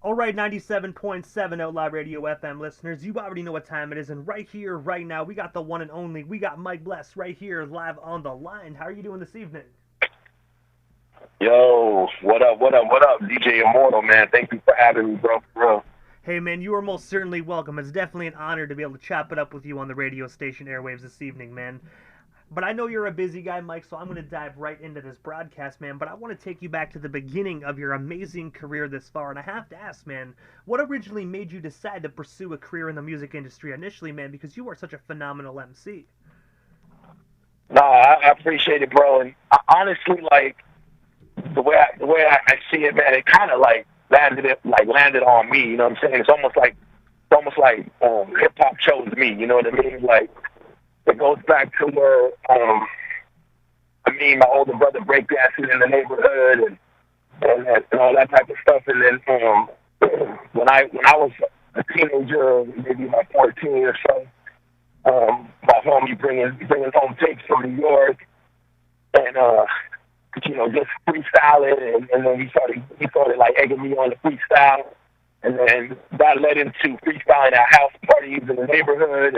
All right, 97.7 Outlaw Radio FM listeners, you already know what time it is, and right here, right now, we got the one and only, we got Mike Bles right here live on the line. How are you doing this evening? Yo, what up, DJ Immortal, man? Thank you for having me, bro. Bro. Hey man, you are most certainly welcome. It's definitely an honor to be able to chop it up with you on the radio station Airwaves this evening, man. But I know you're a busy guy, Mike, so I'm going to dive right into this broadcast, man. But I want to take you back to the beginning of your amazing career this far. And I have to ask, man, what originally made you decide to pursue a career in the music industry initially, man? Because you are such a phenomenal MC. No, I appreciate it, bro. And honestly, like the way I see it, man, it kind of like landed on me. You know what I'm saying? It's almost like hip hop chose me. You know what I mean? Like it goes back to where my older brother breakdancing in the neighborhood and all that type of stuff. And then when I was a teenager, maybe about 14 or so, my homie bringing home tapes from New York and just freestyling, and then he started like egging me on the freestyle, and then that led into freestyling at house parties in the neighborhood,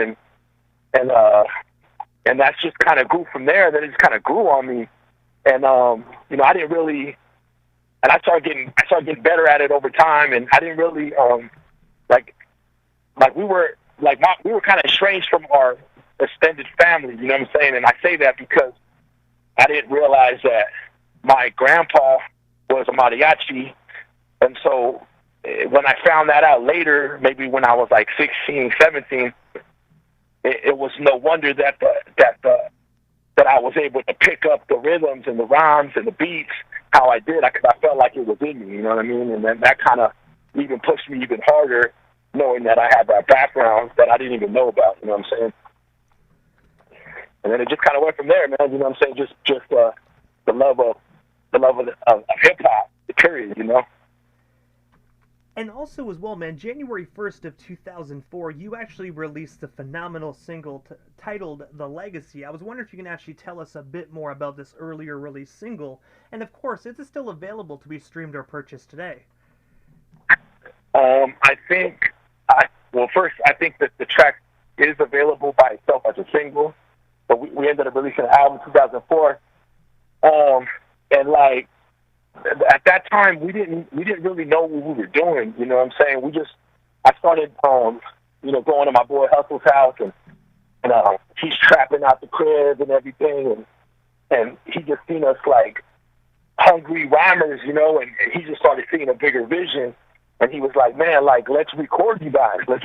and that's just kind of grew from there. Then it just kind of grew on me, and I didn't really, and I started getting better at it over time, and I didn't really like we were kind of estranged from our extended family. You know what I'm saying? And I say that because I didn't realize that my grandpa was a mariachi, and so when I found that out later, maybe when I was like 16, 17, it was no wonder that I was able to pick up the rhythms and the rhymes and the beats how I did, because I felt like it was in me. You know what I mean? And then that kind of even pushed me even harder, knowing that I had that background that I didn't even know about. You know what I'm saying? And then it just kind of went from there, man. You know what I'm saying? Just the love of hip hop, period. You know. And also as well, man, January 1st of 2004, you actually released a phenomenal single titled The Legacy. I was wondering if you can actually tell us a bit more about this earlier released single. And of course, is it still available to be streamed or purchased today? First, I think that the track is available by itself as a single, but we ended up releasing an album in 2004. And like at that time, we didn't really know what we were doing. You know what I'm saying? I started, going to my boy Hustle's house, and he's trapping out the crib and everything, and he just seen us like hungry rhymers, and he just started seeing a bigger vision. And he was like, man, like, let's record you guys. Let's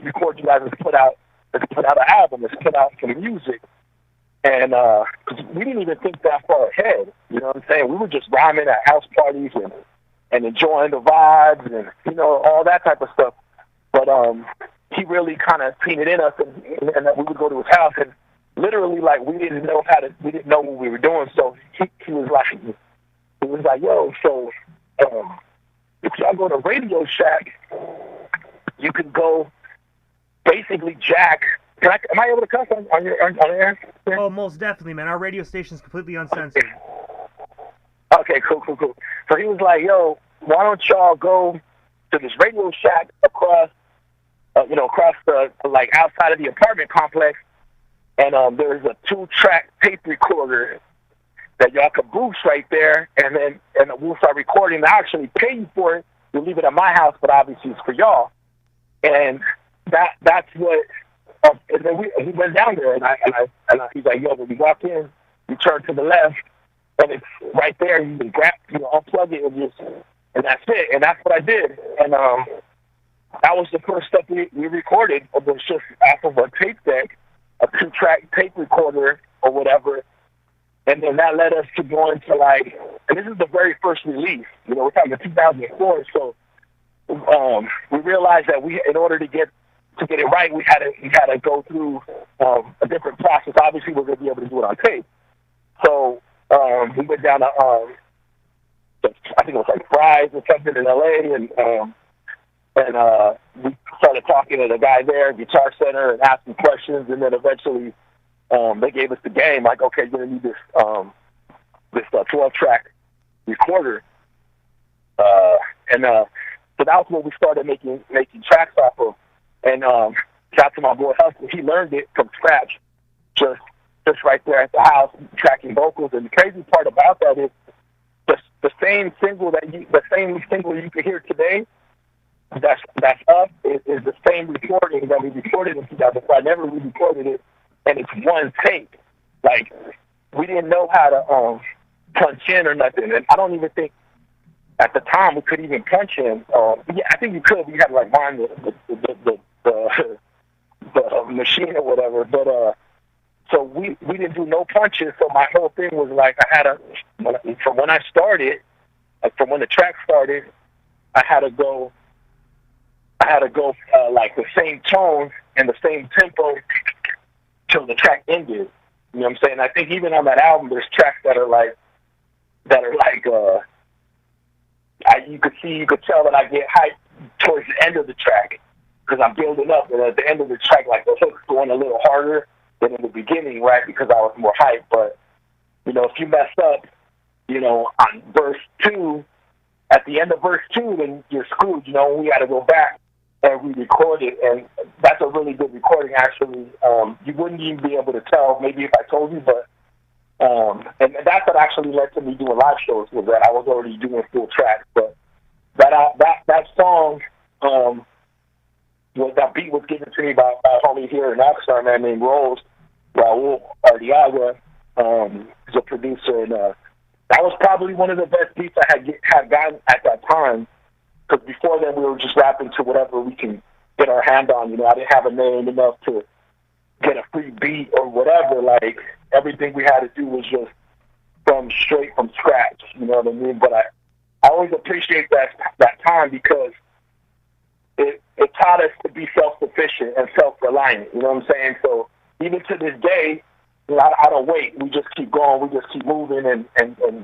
put out an album. Let's put out some music. And cause we didn't even think that far ahead. You know what I'm saying? We were just rhyming at house parties and enjoying the vibes and, all that type of stuff. But he really kind of seen it in us, and that we would go to his house, and literally, like, we didn't know what we were doing. So he was like, yo, so if y'all go to Radio Shack, you can go basically jack. Am I able to cuss on air? Oh, most definitely, man. Our radio station is completely uncensored. Okay, cool. So he was like, yo, why don't y'all go to this Radio Shack across the, like, outside of the apartment complex, and there's a 2-track tape recorder that y'all can boost right there, and we'll start recording. I actually pay you for it. We'll leave it at my house, but obviously it's for y'all. And that's what. And then we went down there, and he's like, yo, when you walk in, you turn to the left, and it's right there. You can grab, unplug it, and that's it. And that's what I did. And that was the first stuff we recorded. It was just off of a tape deck, a 2-track tape recorder or whatever. And then that led us to going to, like, and this is the very first release. We're talking 2004. So we realized that in order to get it right, we had to go through a different process. Obviously, we're going to be able to do it on tape. So we went down to I think it was like Fry's or something in LA, and we started talking to the guy there, Guitar Center, and asking questions, and then eventually they gave us the game, like, okay, you're going to need this 12-track recorder. And So that was what we started making tracks off of. And shout out to my boy Hustle. He learned it from scratch, just right there at the house, tracking vocals. And the crazy part about that is the same single you can hear today. That's us is the same recording that we recorded in 2004. I never re-recorded it, and it's one take. Like, we didn't know how to punch in or nothing, and I don't even think at the time we could even punch in. Yeah, I think you could. We had to like wind the machine or whatever. But so we didn't do no punches. So my whole thing was like I had from when I started, like from when the track started, I had to go like the same tone and the same tempo till the track ended. You know what I'm saying? I think even on that album, there's tracks that are like you could tell that I get hyped towards the end of the track because I'm building up, and at the end of the track, like the hook's going a little harder than in the beginning, right? Because I was more hyped. But you know, if you mess up, you know, on verse 2, at the end of verse 2, then you're screwed. You know, we got to go back and re-record it, and that's a really good recording, actually. You wouldn't even be able to tell, maybe if I told you, but and that's what actually led to me doing live shows, was that I was already doing full tracks. But that song, that beat was given to me by a homie here in Oxnard, man, named Rose, Raul Ardiaga, is a producer, and that was probably one of the best beats I had gotten at that time. Because before then, we were just rapping to whatever we can get our hand on. You know, I didn't have a name enough to get a free beat or whatever. Like, everything we had to do was just straight from scratch. You know what I mean? But I always appreciate that time because it taught us to be self-sufficient and self-reliant. You know what I'm saying? So even to this day, you know, I don't wait. We just keep going. We just keep moving, and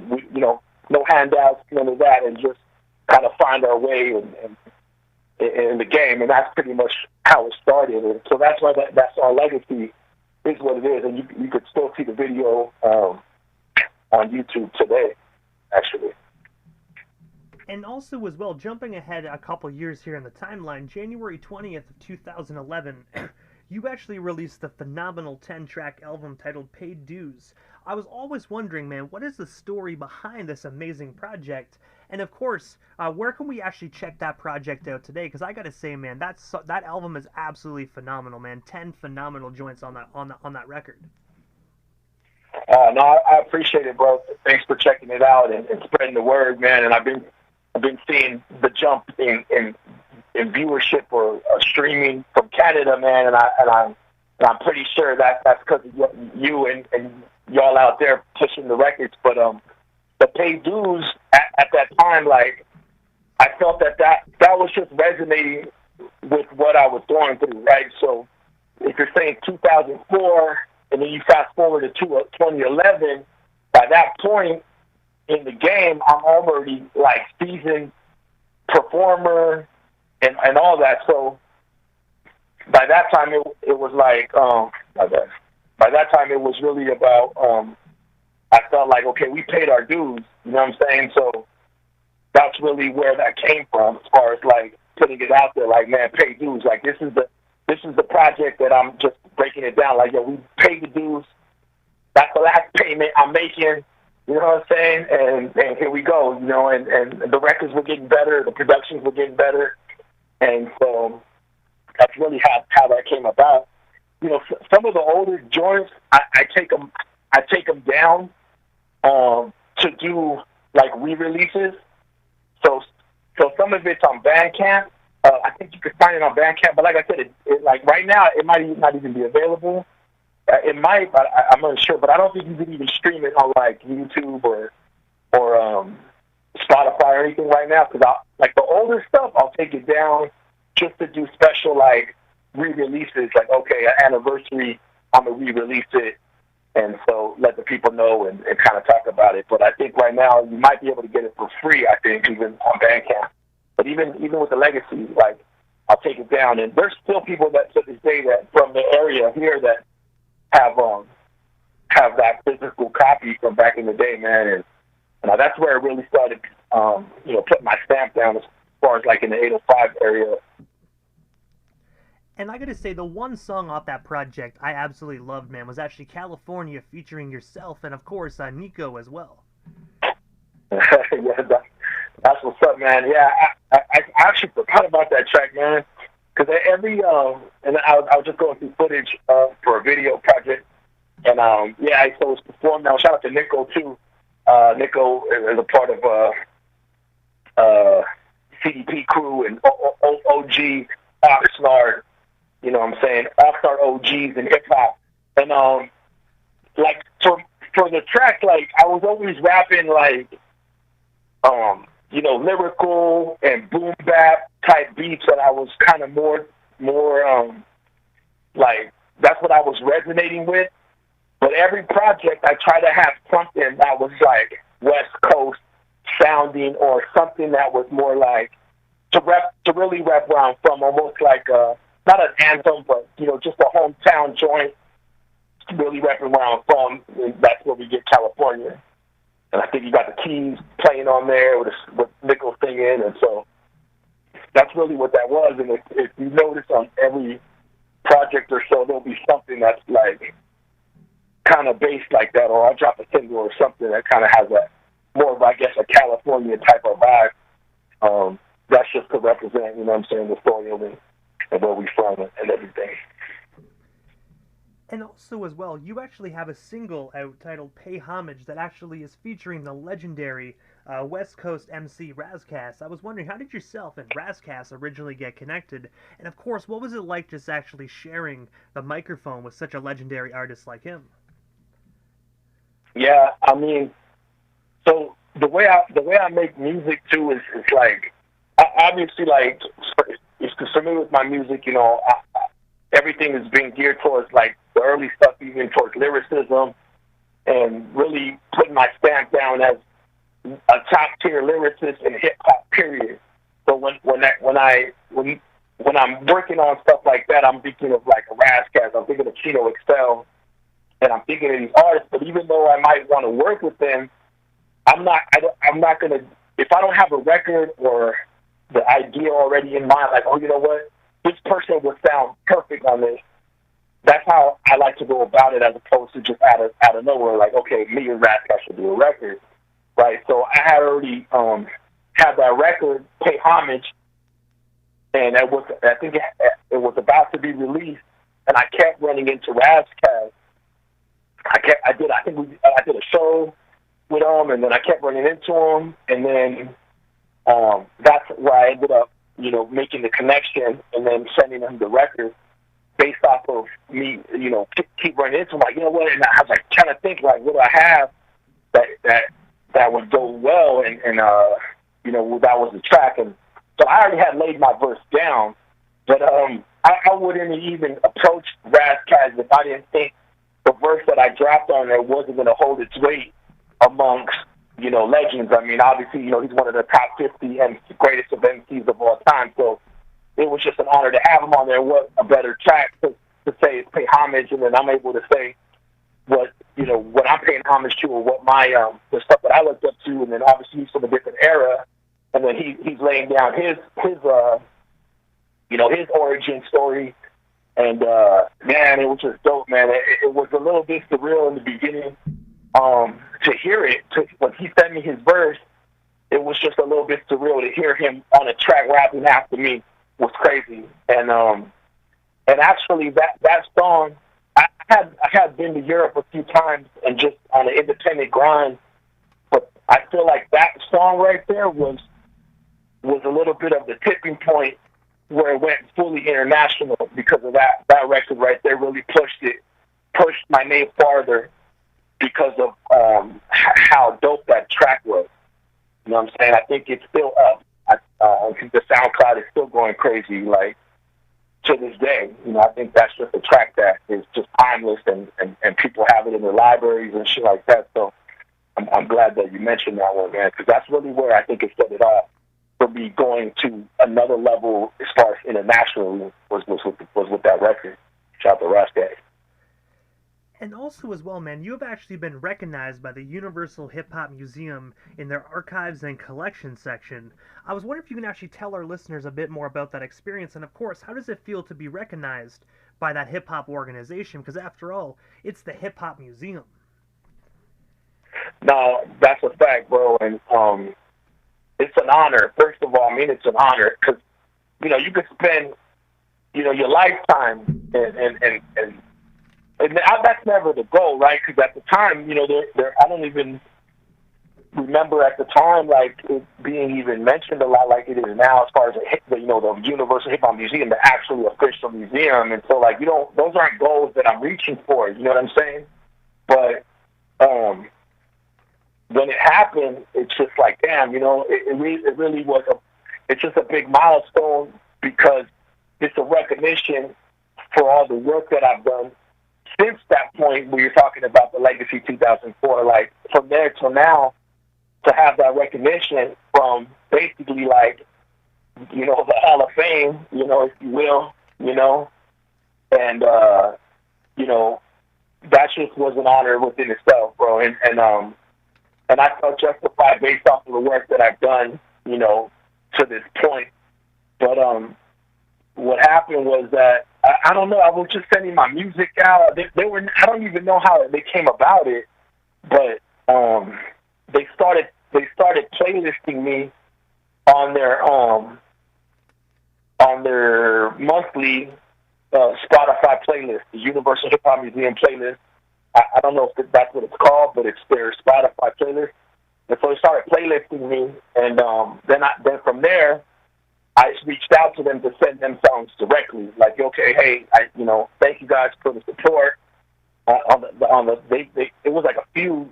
we, you know, no handouts, none of that, and just kind of find our way in the game, and that's pretty much how it started. And so that's why that's our legacy is what it is, and you could still see the video on YouTube today, actually. And also as well, jumping ahead a couple years here in the timeline, January 20th of 2011, you actually released the phenomenal 10-track album titled Paid Dues. I was always wondering, man, what is the story behind this amazing project? And of course, where can we actually check that project out today? Because I gotta say, man, that album is absolutely phenomenal, man. 10 phenomenal joints on that record. No, I appreciate it, bro. Thanks for checking it out and spreading the word, man. And I've been seeing the jump in viewership or streaming from Canada, man. And I'm pretty sure that's because of you and y'all out there pushing the records. But the Paid Dues at that time, like, I felt that was just resonating with what I was going through, right? So if you're saying 2004 and then you fast forward to 2011, by that point in the game, I'm already like seasoned performer and all that. So by that time it was like by that time it was really about I felt like, okay, we paid our dues, you know what I'm saying? So that's really where that came from, as far as like putting it out there, like, man, pay dues. Like, this is the project that I'm just breaking it down. Like, yo, we paid the dues. That's the last payment I'm making. You know what I'm saying? And here we go. You know, and the records were getting better, the productions were getting better, and so that's really how that came about. You know, some of the older joints, I take them down to do like re-releases. So some of it's on Bandcamp. I think you could find it on Bandcamp, but like I said, it like right now it might not even be available. It might, but I'm not sure. But I don't think you can even stream it on like YouTube or Spotify or anything right now. Because like the older stuff, I'll take it down just to do special like re-releases. Like, okay, an anniversary, I'm gonna re-release it, and so let the people know and kind of talk about it. But I think right now you might be able to get it for free. I think even on Bandcamp. But even with the legacy, like, I'll take it down. And there's still people that to this day that from the area here that have that physical copy from back in the day, man. And that's where it really started, putting my stamp down far as like in the 805 area. And I gotta say, the one song off that project I absolutely loved, man, was actually California, featuring yourself and, of course, Nico as well. Yeah, that's what's up, man. Yeah, I actually forgot about that track, man. Because and I was just going through footage for a video project, and yeah, so it was performed. Now, shout out to Nico too. Nico is a part of CDP crew and OG Oxnard. You know what I'm saying? Oxnard OGs in hip hop, and like for the track, like I was always rapping like you know, lyrical and boom bap type beats, and I was kind of more like that's what I was resonating with. But every project I try to have something that was like West Coast sounding, or something that was more like to really rep where I'm from, almost like not an anthem, but you know, just a hometown joint. Really repping where I'm from, and that's where we get California. And I think you got the keys playing on there with Nichols singing, and so that's really what that was. And if you notice on every project or so, there'll be something that's like kind of based like that, or I'll drop a single or something that kind of has a more of, I guess, a California type of vibe. That's just to represent, you know what I'm saying, the story of it and where we from and everything. And also, as well, you actually have a single out titled Pay Homage that actually is featuring the legendary West Coast MC Razcast. I was wondering, how did yourself and Razcast originally get connected? And of course, what was it like just actually sharing the microphone with such a legendary artist like him? Yeah, I mean, so the way I make music too is like, obviously, like, if you're familiar with my music, you know, everything is being geared towards like the early stuff, even towards lyricism, and really putting my stamp down as a top tier lyricist in hip hop. Period. So when I'm working on stuff like that, I'm thinking of like a Razcast, I'm thinking of Chino Excel, and I'm thinking of these artists. But even though I might want to work with them, I'm not gonna, if I don't have a record or the idea already in mind, like, oh, you know what, this person would sound perfect on this. That's how I like to go about it, as opposed to just out of nowhere, like, okay, me and Razcast should do a record, right? So I had already had that record, Pay Homage, and I think it was about to be released, and I kept running into Razcast. I did a show with him, and then I kept running into him, and then that's where I ended up, you know, making the connection and then sending him the record based off of me, you know, keep running into him, like, you know what, and I was like trying to think, like, what do I have that would go well, and you know, that was the track. And so I already had laid my verse down, but I wouldn't even approach Razcast if I didn't think the verse that I dropped on there wasn't going to hold its weight amongst, you know, legends. I mean, obviously, you know, he's one of the top 50 and greatest of MCs of all time. So it was just an honor to have him on there. What a better track to say is Pay Homage, and then I'm able to say what, you know, what I'm paying homage to, or what my the stuff that I looked up to, and then obviously he's from a different era, and then he's laying down his you know, his origin story. And man, it was just dope, man. It was a little bit surreal in the beginning. To hear it, when he sent me his verse, it was just a little bit surreal to hear him on a track rapping after me. Was crazy. And actually that song, I had been to Europe a few times and just on an independent grind, but I feel like that song right there was a little bit of the tipping point where it went fully international, because of that record right there really pushed my name farther, because of how dope that track was. You know what I'm saying? I think it's still up. I think the SoundCloud is still going crazy, like, to this day. You know, I think that's just a track that is just timeless, and people have it in their libraries and shit like that. So I'm glad that you mentioned that one, man, because that's really where I think it set it off for me going to another level as far as international was with that record. Shout out to Razcast. And also, as well, man, you have actually been recognized by the Universal Hip Hop Museum in their archives and collection section. I was wondering if you can actually tell our listeners a bit more about that experience, and of course, how does it feel to be recognized by that hip hop organization? Because after all, it's the Hip Hop Museum. No, that's a fact, bro, and it's an honor. First of all, I mean, it's an honor because you could spend your lifetime and that's never the goal, right? Because at the time, I don't even remember at the time like it being even mentioned a lot like it is now as far as the Universal Hip Hop Museum, the actual official museum. And so like those aren't goals that I'm reaching for. You know what I'm saying? But when it happened, it's just like damn, it really was it's just a big milestone because it's a recognition for all the work that I've done since that point where you're talking about the Legacy 2004, like from there till now, to have that recognition from basically like, the Hall of Fame, if you will, and, that just was an honor within itself, bro. And I felt justified based off of the work that I've done, to this point. But, what happened was that I don't know. I was just sending my music out. They were. I don't even know how they came about it, but they started playlisting me on their monthly Spotify playlist, the Universal Hip Hop Museum playlist. I don't know if that's what it's called, but it's their Spotify playlist. And so they started playlisting me, and then from there, I reached out to them to send them songs directly. Like, okay, hey, thank you guys for the support. It was like a few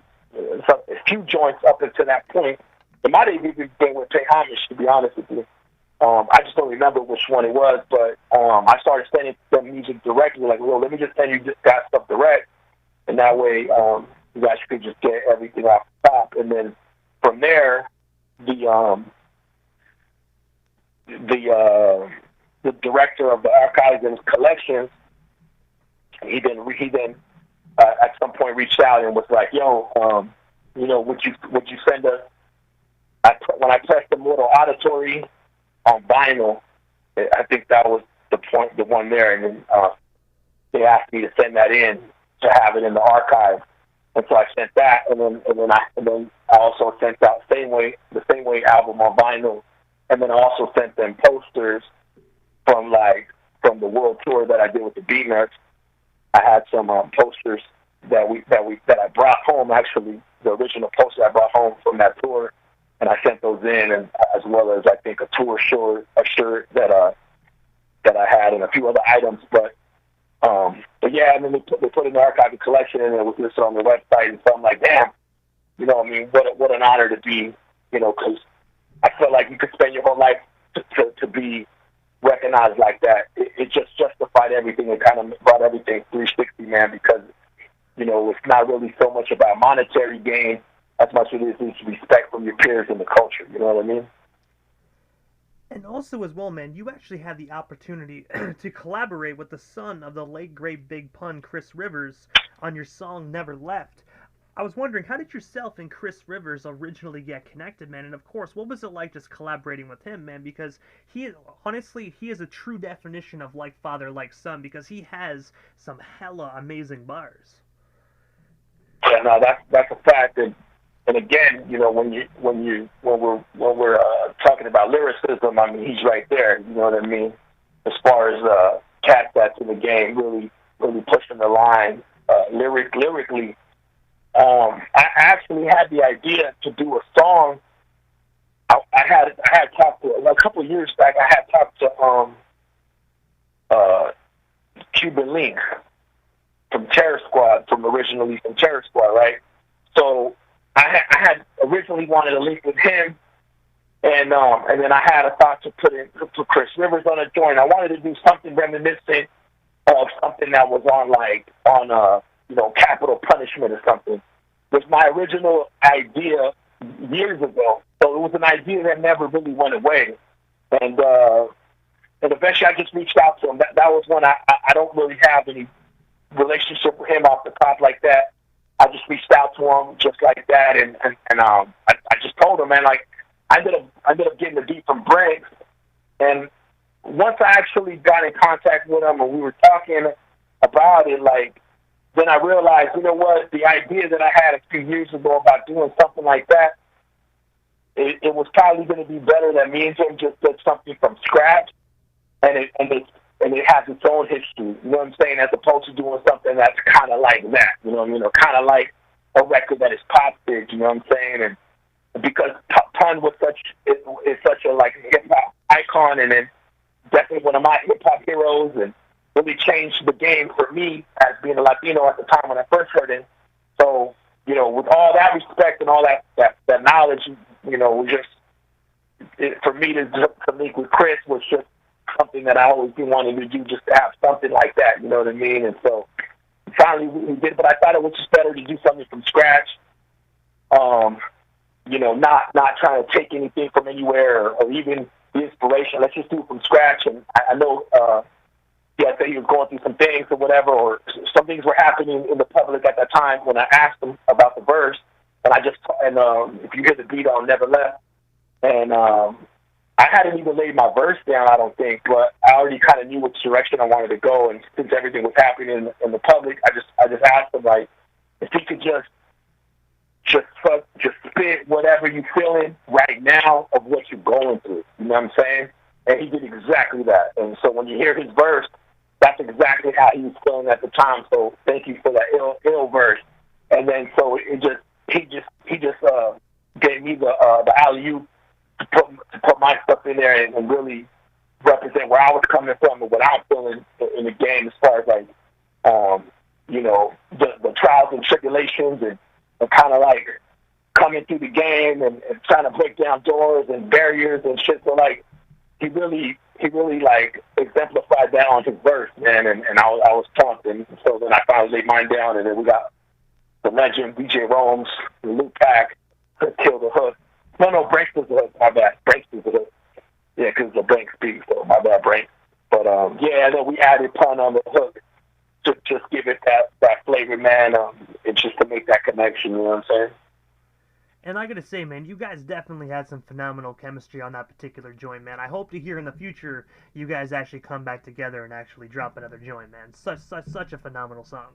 joints up until that point. It might have even been with Pay Homage, to be honest with you. I just don't remember which one it was, but I started sending them music directly. Like, well, let me just send you guys stuff direct, and that way you guys could just get everything off the top. And then from there, the director of the archives and collections, he then at some point reached out and was like, "Yo, would you send us?" When I pressed the Mortal Auditory on vinyl, I think that was the one there, and then they asked me to send that in to have it in the archive, and so I sent that, and then I also sent out the Same Way album on vinyl. And then I also sent them posters from the world tour that I did with the Beatnuts. I had some posters that I brought home. Actually, the original poster I brought home from that tour, and I sent those in, and as well as I think a shirt that I had, and a few other items. But yeah, and then they put it in the archival collection, and it was listed on the website. And so I'm like, damn, what an honor to be, because I feel like you could spend your whole life to be recognized like that. It just justified everything and kind of brought everything 360, man, because, it's not really so much about monetary gain as much as it is respect from your peers in the culture. You know what I mean? And also, as well, man, you actually had the opportunity to collaborate with the son of the late great Big Pun, Chris Rivers, on your song Never Left. I was wondering, how did yourself and Chris Rivers originally get connected, man? And of course, what was it like just collaborating with him, man? Because he is a true definition of like father, like son, because he has some hella amazing bars. Yeah, no, that's a fact. And again, when we're talking about lyricism, I mean, he's right there. You know what I mean? As far as cat that's in the game, really pushing the line lyrically. I actually had the idea to do a song. I had talked to a couple of years back. I had talked to Cuban Link from Terror Squad, originally from Terror Squad, right? So I had originally wanted to link with him, and then I had a thought to put Chris Rivers on a joint. I wanted to do something reminiscent of something that was on Capital Punishment or something. Was my original idea years ago. So it was an idea that never really went away. And eventually I just reached out to him. That was when I don't really have any relationship with him off the top like that. I just reached out to him just like that, and I just told him, man, like I ended up getting the beat from Briggs, and once I actually got in contact with him and we were talking about it, like then I realized, you know what, the idea that I had a few years ago about doing something like that, it was probably going to be better that me and him just did something from scratch, and it has its own history. You know what I'm saying? As opposed to doing something that's kind of like that. You know, kind of like a record that is pop big. You know what I'm saying? And because Pun was such a like hip hop icon, and then definitely one of my hip hop heroes, and really changed the game for me as being a Latino at the time when I first heard it. So, you know, with all that respect and all that knowledge, you know, for me to link with Chris was just something that I always been wanting to do, just to have something like that, you know what I mean? And so finally we did, but I thought it was just better to do something from scratch. You know, not trying to take anything from anywhere or even the inspiration. Let's just do it from scratch. And I know, I said he was going through some things or whatever, or some things were happening in the public at that time when I asked him about the verse. And if you hear the beat on Never Left, and I hadn't even laid my verse down, I don't think, but I already kind of knew which direction I wanted to go. And since everything was happening in the public, I just asked him, like, if he could just spit whatever you're feeling right now of what you're going through. You know what I'm saying? And he did exactly that. And so when you hear his verse, that's exactly how he was feeling at the time. So thank you for that ill verse. And then so he just gave me the alley-oop to put my stuff in there and really represent where I was coming from and what I'm feeling in the game as far as like you know, the trials and tribulations and kind of like coming through the game and trying to break down doors and barriers and shit. So like he really like exemplified that on his verse, man, and I was pumped. And so then I finally laid mine down, and then we got the legend DJ Rome's Luke Pack Kill the Hook. No, Branks was the hook. My bad. Branks was the hook. Yeah, because it's a Branks beat, so my bad, Branks. But yeah, and then we added Pun on the hook to just give it that flavor, man, and just to make that connection. You know what I'm saying? And I gotta say, man, you guys definitely had some phenomenal chemistry on that particular joint, man. I hope to hear in the future you guys actually come back together and actually drop another joint, man. Such a phenomenal song.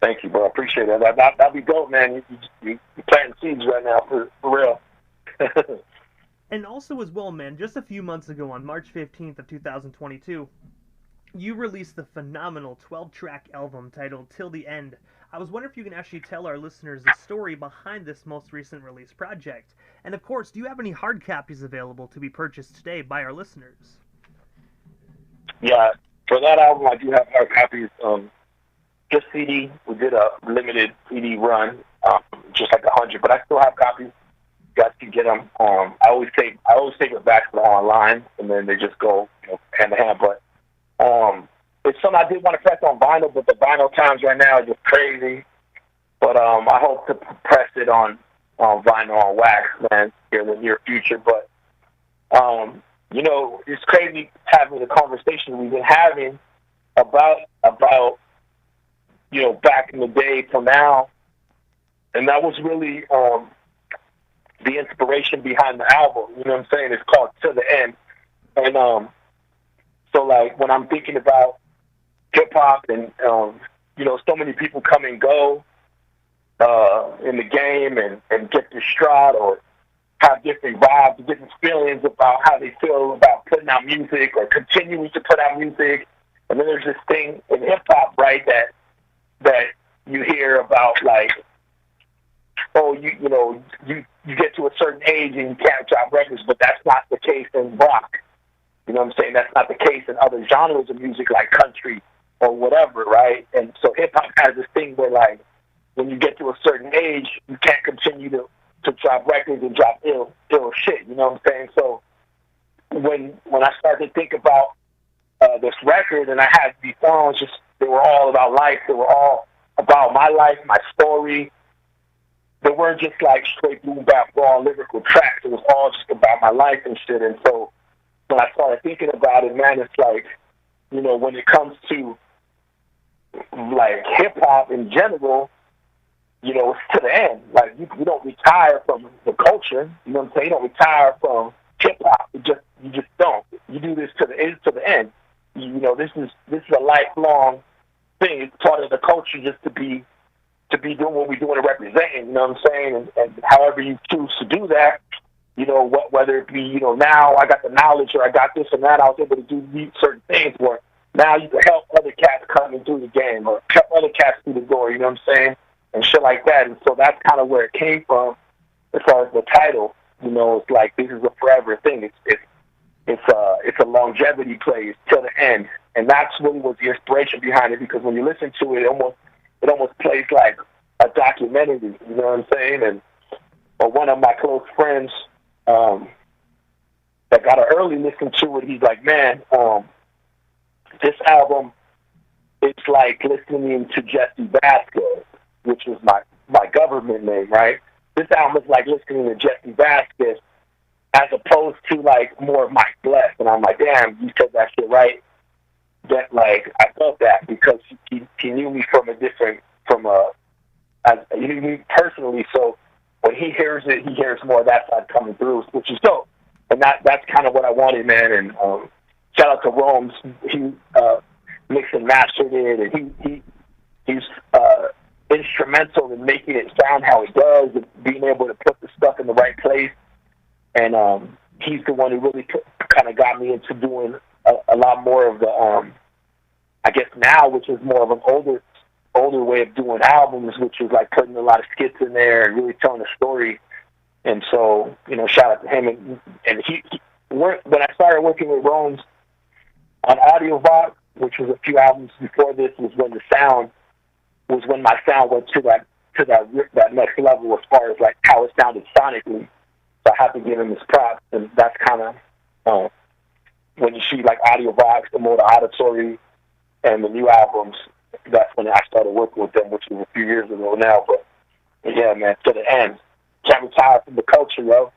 Thank you, bro. I appreciate it. That'd be dope, man. You're planting seeds right now, for real. And also as well, man, just a few months ago on March 15th of 2022, you released the phenomenal 12-track album titled Till the End. I was wondering if you can actually tell our listeners the story behind this most recent release project. And of course, do you have any hard copies available to be purchased today by our listeners? Yeah, for that album, I do have hard copies. Just CD. We did a limited CD run, just like 100, but I still have copies. You guys can get them. I always take it back to the online, and then they just go, you know, hand to hand. But it's something I did want to press on vinyl, but the vinyl times right now are just crazy. But I hope to press it on vinyl on wax, man, here in the near future. But you know, it's crazy having the conversation we've been having about you know, back in the day till now, and that was really the inspiration behind the album. You know what I'm saying? It's called Till the End, and so like when I'm thinking about hip hop and you know, so many people come and go in the game and get distraught or have different vibes, different feelings about how they feel about putting out music or continuing to put out music. And then there's this thing in hip hop, right, that you hear about, like, oh, you know, you get to a certain age and you can't drop records, but that's not the case in rock. You know what I'm saying? That's not the case in other genres of music like country or whatever, right? And so hip-hop has this thing where, like, when you get to a certain age, you can't continue to drop records and drop ill shit, you know what I'm saying? So when I started to think about this record, and I had these songs, just they were all about life. They were all about my life, my story. They weren't just like straight boom bap raw lyrical tracks. It was all just about my life and shit. And so when I started thinking about it, man, it's like, you know, when it comes to like hip hop in general, you know, it's to the end. Like you don't retire from the culture. You know what I'm saying? You don't retire from hip hop. You just don't. You do this to the end. You know, this is a lifelong thing. It's part of the culture just to be doing what we're doing and representing. You know what I'm saying? And however you choose to do that, you know, whether it be, you know, now I got the knowledge or I got this and that, I was able to do certain things where now you can help other cats coming through the game or help other cats through the door. You know what I'm saying? And shit like that. And so that's kind of where it came from as far as the title. You know, it's like this is a forever thing. It's a longevity play. It's till the end. And that's really was the inspiration behind it, because when you listen to it, it almost plays like a documentary. You know what I'm saying? And one of my close friends that got an early listen to it, he's like, man, this album, it's like listening to Jesse Vasquez, which was my government name, right? This album is like listening to Jesse Vasquez as opposed to like more of Mike Bles. And I'm like, damn, you said that shit right. That like I felt that because he knew me he knew me personally. So when he hears it, he hears more of that side coming through, which is dope. And that's kind of what I wanted, man. And shout out to Rome's. He mixed and mastered it, and he's instrumental in making it sound how it does, and being able to put the stuff in the right place. And he's the one who really kind of got me into doing a lot more of the, I guess now, which is more of an older way of doing albums, which is like putting a lot of skits in there and really telling a story. And so, you know, shout out to him. And when I started working with Rome's on Audiovox, which was a few albums before this, was when my sound went to that next level as far as like how it sounded sonically. So I have to give him his props, and that's kind of when you see like Audiovox, the more auditory, and the new albums. That's when I started working with them, which was a few years ago now. But yeah, man, to the end, can't retire from the culture, yo.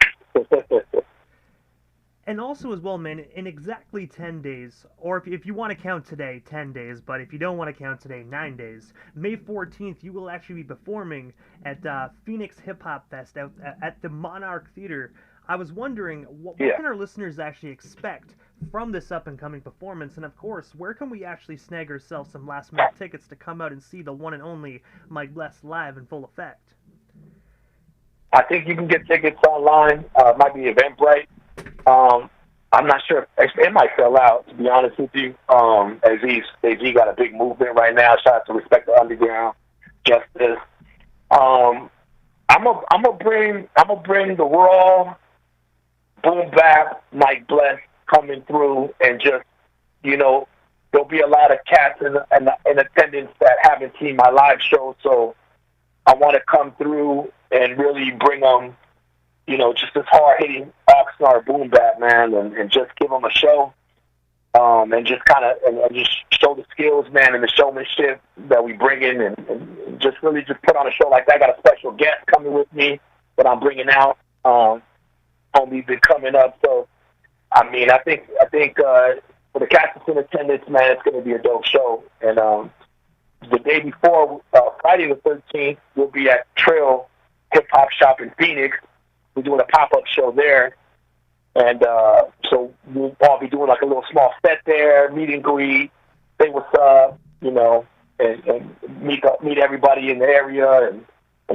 And also as well, man, in exactly 10 days, or if you want to count today, 10 days, but if you don't want to count today, 9 days, May 14th, you will actually be performing at Phoenix Hip Hop Fest out at the Monarch Theater. I was wondering, what can our listeners actually expect from this up-and-coming performance? And of course, where can we actually snag ourselves some last-minute tickets to come out and see the one and only Mike Bles live in full effect? I think you can get tickets online. It might be Eventbrite. I'm not sure. It might sell out, to be honest with you. AZ got a big movement right now. Shout out to Respect the Underground, Justice. I'm gonna bring the raw boom bap Mike Bles coming through, and just, you know, there'll be a lot of cats in attendance that haven't seen my live show, so I want to come through and really bring them, you know, just this hard-hitting Oxnard boom bap, man, and just give them a show, and just kind of and just show the skills, man, and the showmanship that we bring in, and just really just put on a show like that. I got a special guest coming with me that I'm bringing out. Homie's been coming up, so I mean, I think for the cast that's in attendance, man, it's going to be a dope show. And the day before, Friday the 13th, we'll be at Trail Hip Hop Shop in Phoenix. We're doing a pop-up show there. And so we'll all be doing like a little small set there, meet and greet, say what's up, you know, and meet everybody in the area and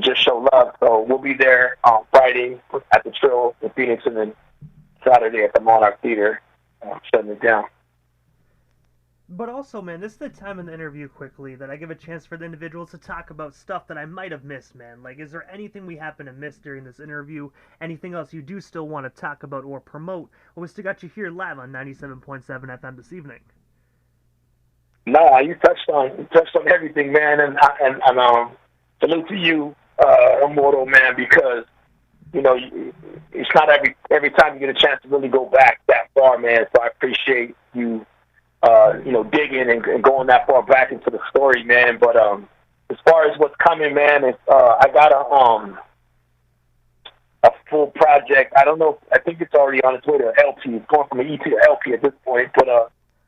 just show love. So we'll be there on Friday at the Trail in Phoenix, and then Saturday at the Monarch Theater, shutting it down. But also, man, this is the time in the interview quickly that I give a chance for the individuals to talk about stuff that I might have missed, man. Like, is there anything we happen to miss during this interview? Anything else you do still want to talk about or promote? Or we still got you here live on 97.7 FM this evening? No, you touched on everything, man, and salute to you, Immortal, man, because, you know, it's not every time you get a chance to really go back that far, man. So I appreciate you, you know, digging and going that far back into the story, man. But as far as what's coming, man, I got a full project. I don't know. I think it's already on its way to LP. It's going from an EP to LP at this point. But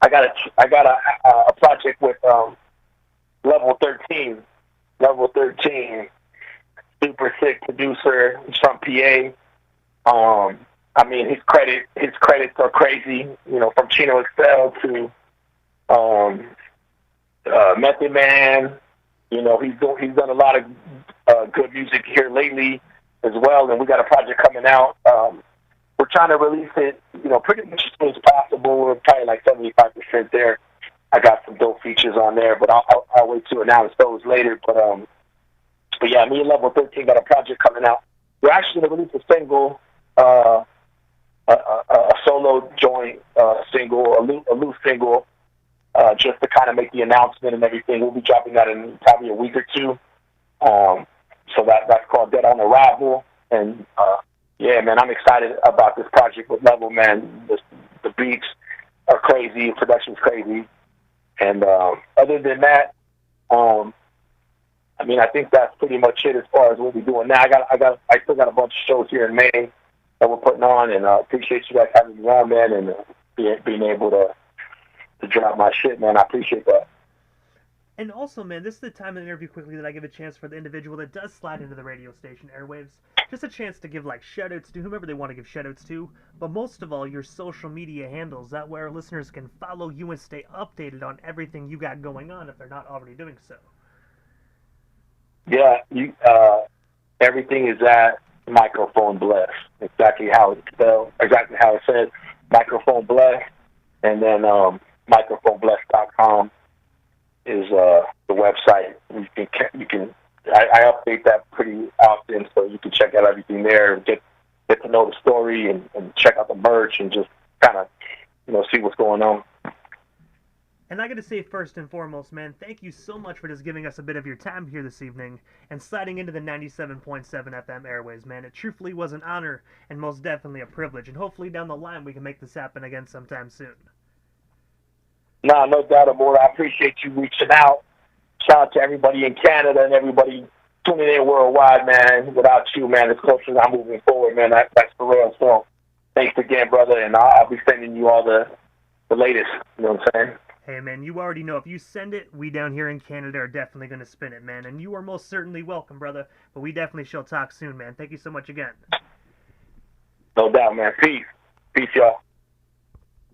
I got a project with Level 13. Level 13. Super sick producer. He's from PA. I mean, his credits are crazy. You know, from Chino Excel to Method Man. You know, he's done a lot of good music here lately as well, and we got a project coming out. We're trying to release it, you know, pretty much as soon as possible. We're probably like 75% there. I got some dope features on there, but I'll wait to announce those later. But yeah, me and Level 13 got a project coming out. We're actually going to release a single, a solo joint single, a loose single, just to kind of make the announcement and everything. We'll be dropping that in probably a week or two. So that's called Dead on Arrival. And yeah, man, I'm excited about this project with Level, man. The beats are crazy, production's crazy. And other than that, I mean, I think that's pretty much it as far as what we're doing now. I still got a bunch of shows here in May that we're putting on, and I appreciate you guys having me on, man, and being able to drop my shit, man. I appreciate that. And also, man, this is the time in the interview quickly that I give a chance for the individual that does slide into the radio station Airwaves. Just a chance to give, like, shout-outs to whomever they want to give shout-outs to. But most of all, your social media handles. That way our listeners can follow you and stay updated on everything you got going on if they're not already doing so. Yeah, everything is at Microphone Bles. Exactly how it's spelled. Exactly how it says. Microphone Bles. And then microphonebles.com is the website. You can I update that pretty often, so you can check out everything there and get to know the story and check out the merch and just kind of, you know, see what's going on. And I got to say, first and foremost, man, thank you so much for just giving us a bit of your time here this evening and sliding into the 97.7 FM airways, man. It truthfully was an honor and most definitely a privilege. And hopefully down the line we can make this happen again sometime soon. No doubt about it. I appreciate you reaching out. Shout out to everybody in Canada and everybody tuning in worldwide, man. Without you, man, this culture is not moving forward, man. That's for real. So thanks again, brother, and I'll be sending you all the latest. You know what I'm saying? Hey, man, you already know. If you send it, we down here in Canada are definitely going to spin it, man. And you are most certainly welcome, brother. But we definitely shall talk soon, man. Thank you so much again. No doubt, man. Peace. Peace, y'all.